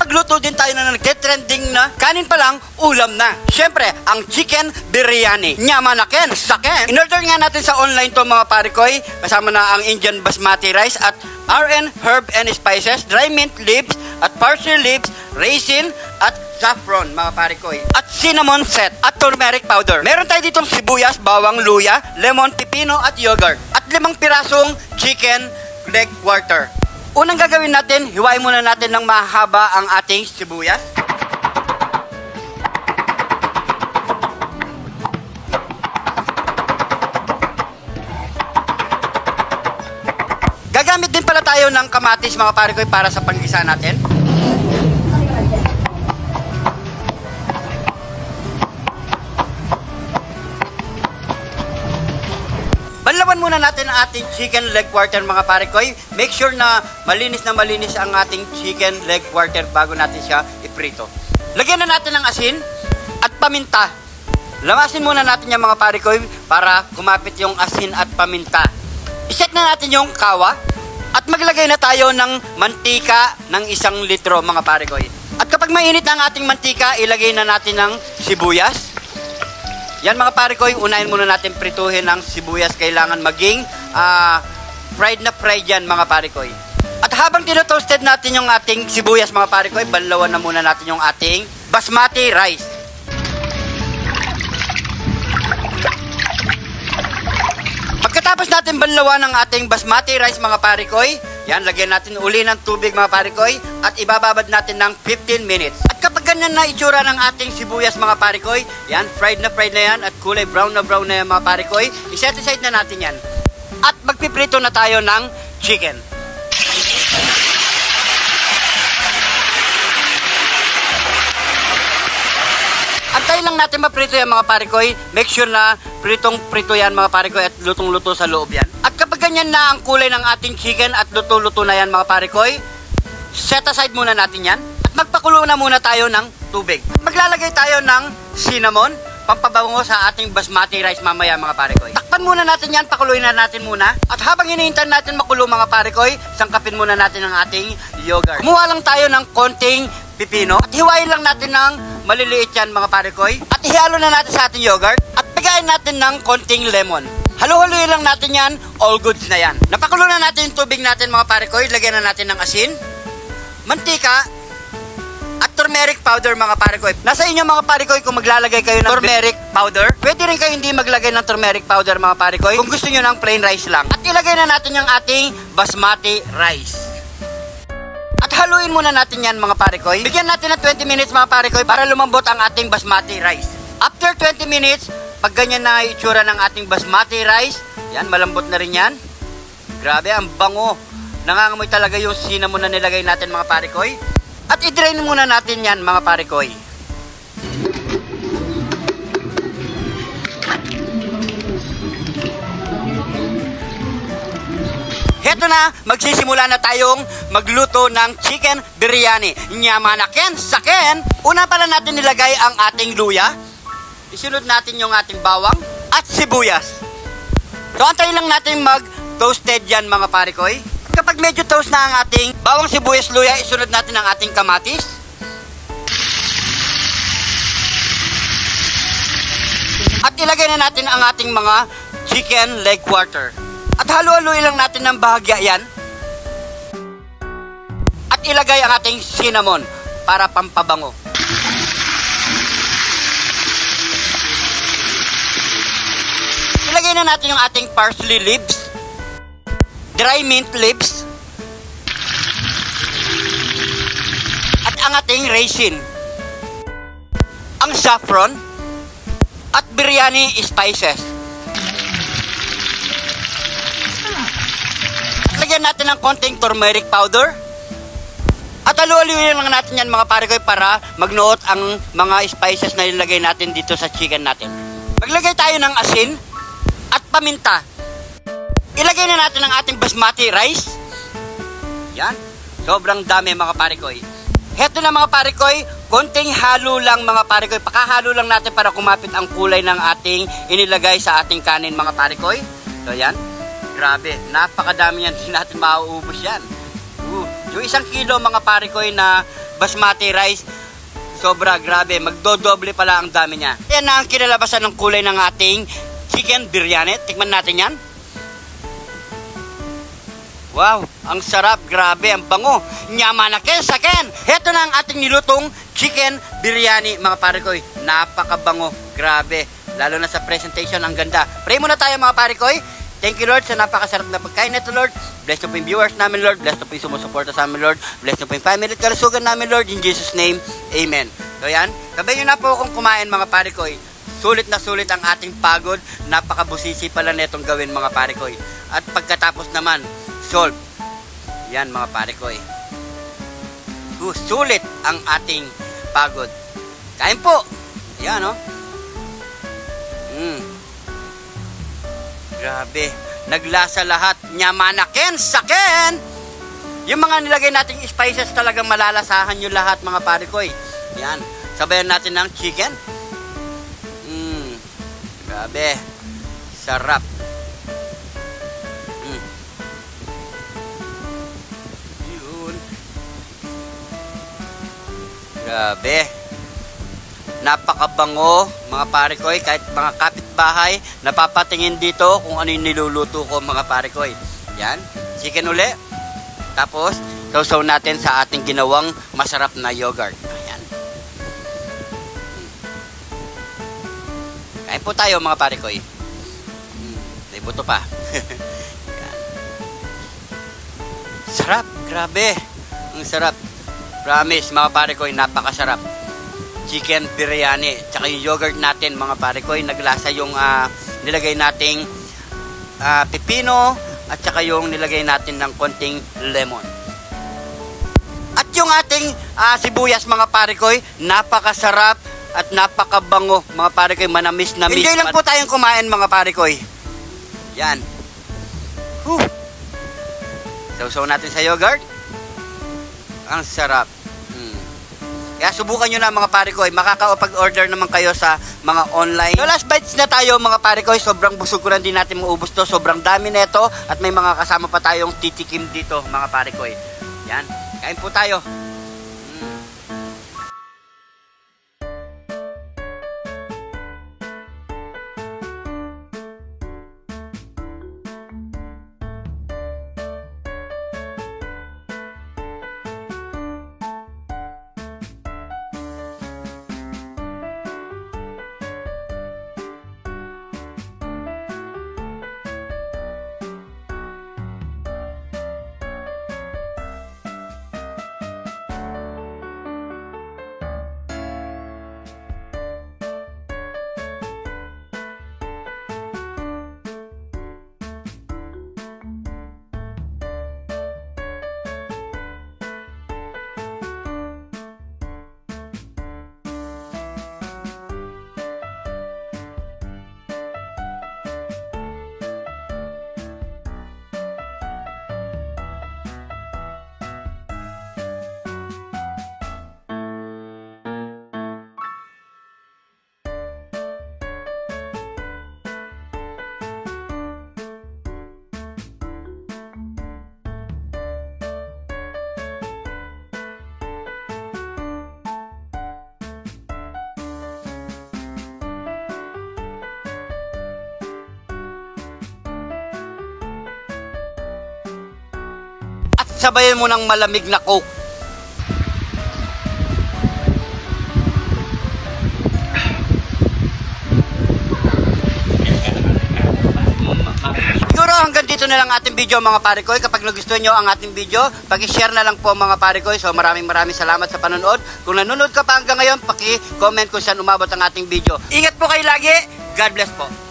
magluto din tayo na nagte-trending na kanin pa lang, ulam na. Siyempre, ang chicken biryani. Nyamanaken, saken. In-order nga natin sa online to mga parikoy. Kasama na ang Indian basmati rice at RN herb and spices, dry mint leaves at parsley leaves, raisin at saffron mga parikoy. At cinnamon set at turmeric powder. Meron tayo ditong sibuyas, bawang, luya, lemon, pipino at yogurt. At 5 pirasong chicken leg quarter. Unang gagawin natin, hiwain muna natin ng mahaba ang ating sibuyas. Gagamit din pala tayo ng kamatis mga parikoy para sa panggisa natin. Banlawan muna natin ang ating chicken leg quarter mga parikoy. Make sure na malinis ang ating chicken leg quarter bago natin siya iprito. Lagyan na natin ng asin at paminta. Lamasin muna natin yung mga parikoy para kumapit yung asin at paminta. Iset na natin yung kawa at maglagay na tayo ng mantika ng 1 litro mga parikoy. At kapag mainit na ang ating mantika, ilagay na natin ng sibuyas. Yan mga parikoy, unahin muna natin prituhin ang sibuyas. Kailangan maging fried na fried yan mga parikoy. At habang tinotoasted natin yung ating sibuyas mga parikoy, banlawan na muna natin yung ating basmati rice. Pagkatapos natin banlawan ng ating basmati rice mga parikoy, yan, lagyan natin uli ng tubig mga parikoy at ibababad natin ng 15 minutes. At kapag ganyan na itsura ng ating sibuyas mga parikoy, yan, fried na yan at kulay brown na yan mga parikoy, iset aside na natin yan. At magpiprito na tayo ng chicken. Antayin lang natin maprito yan mga parikoy. Make sure na pritong-prito yan mga parikoy at lutong-luto sa loob yan. At kapag ganyan na ang kulay ng ating chicken at luto-luto na yan mga parikoy, set aside muna natin yan. At magpakulo na muna tayo ng tubig. Maglalagay tayo ng cinnamon, pampabango sa ating basmati rice mamaya mga parikoy. Takpan muna natin yan, pakuluin na natin muna. At habang hinihintay natin makulo mga parikoy, sangkapin muna natin ang ating yogurt. Kumuha lang tayo ng konting pipino at hiwain lang natin ng maliliit yan mga parikoy. At ihalo na natin sa ating yogurt at pigain natin ng konting lemon. Halo-haloy lang natin yan, all goods na yan. Napakulo na natin yung tubig natin mga parikoy, lagyan na natin ng asin, mantika, at turmeric powder mga parikoy. Nasa inyo mga parikoy kung maglalagay kayo ng turmeric powder. Pwede rin kayo hindi maglagay ng turmeric powder mga parikoy kung gusto nyo ng plain rice lang. At ilagay na natin yung ating basmati rice. At haluin muna natin yan mga parikoy. Bigyan natin ng 20 minutes mga parikoy para lumambot ang ating basmati rice. After 20 minutes, pag ganyan na itsura ng ating basmati rice, yan, malambot na rin yan. Grabe, ang bango. Nangangamoy talaga yung cinnamon na nilagay natin mga parikoy. At i-drain muna natin yan mga parikoy. Heto na, magsisimula na tayong magluto ng chicken biryani. Nyamanaken, saken. Una pala natin nilagay ang ating luya. Isunod natin yung ating bawang at sibuyas. So antayin lang natin mag-toasted yan mga parikoy. Kapag medyo toast na ang ating bawang, sibuyas, luya, isunod natin ang ating kamatis. At ilagay na natin ang ating mga chicken leg quarter. At halo-haloy lang natin ng bahagya yan. At ilagay ang ating cinnamon para pampabango. Ilagay na natin yung ating parsley leaves, dry mint leaves, at ang ating raisin, ang saffron, at biryani spices. Lagyan natin ng konting turmeric powder. At halu-haluin lang natin yan mga parikoy para magnuot ang mga spices na ilagay natin dito sa chicken natin. Maglagay tayo ng asin at paminta. Ilagay na natin ang ating basmati rice. Yan. Sobrang dami mga parikoy. Heto na mga parikoy, konting halo lang mga parikoy. Pakahalo lang natin para kumapit ang kulay ng ating inilagay sa ating kanin mga parikoy. So yan. Grabe, napakadami yan. Hindi natin mauubos yan. Yung 1 kilo mga pare ko na basmati rice, sobra grabe, magdodoble pala ang dami niya. Yan na ang kinalabasan ng kulay ng ating chicken biryani. Tikman natin yan. Wow, ang sarap, grabe, ang bango. Nyama na ken sa ken. Heto na ang ating nilutong chicken biryani mga pare ko. Napakabango, grabe. Lalo na sa presentation, ang ganda. Pray muna tayo mga pare ko. Thank you Lord sa napakasarap na pagkain nito Lord. Bless na po yung viewers namin Lord. Bless na po yung sumusuporta sa amin Lord. Bless na po yung family at kalusugan namin Lord. In Jesus name, Amen. So yan, sabayin nyo na po akong kumain mga pare ko. Sulit na sulit ang ating pagod. Napakabusisi pala netong gawin mga pare ko. At pagkatapos naman, solve. Yan mga pare ko. Sulit ang ating pagod. Kain po. Yan o. Grabe. Naglasa lahat. Nyamanaken saken. Yung mga nilagay nating spices talagang malalasahan yung lahat mga pare ko. Yan. Sabayan natin ng chicken. Grabe. Sarap. Yun. Grabe. Napakabango mga pare ko. Kahit mga kapitbahay napapatingin dito kung ano yung niluluto ko mga pare ko. Yan. Chicken uli. Tapos sausaw natin sa ating ginawang masarap na yogurt. Ayan. Kain po tayo mga pare ko. May buto pa. Sarap. Grabe. Ang sarap. Promise mga pare ko, napakasarap. Chicken biryani. Tsaka yung yogurt natin mga pare ko, naglasa yung nilagay nating pipino at tsaka yung nilagay natin ng konting lemon. At yung ating sibuyas mga pare ko, napakasarap at napakabango mga pare ko, manamis-namis. Enjoy lang po tayong kumain mga pare ko. Yan. Sausaw natin sa yogurt. Ang sarap. Kaya subukan nyo na mga pare ko. Makakapag-order naman kayo sa mga online. So last bites na tayo mga pare ko. Sobrang busog ko na din natin maubos to. Sobrang dami neto. At may mga kasama pa tayong titikim dito mga pare ko. Yan. Kain po tayo. Sabayan mo ng malamig na Coke. Siguro hanggang dito na lang ating video mga pare ko. Kapag nagustuhan nyo ang ating video, paki-share na lang po mga pare ko. So maraming salamat sa panonood. Kung nanonood ka pa hanggang ngayon, paki-comment kung saan umabot ang ating video. Ingat po kayo lagi. God bless po.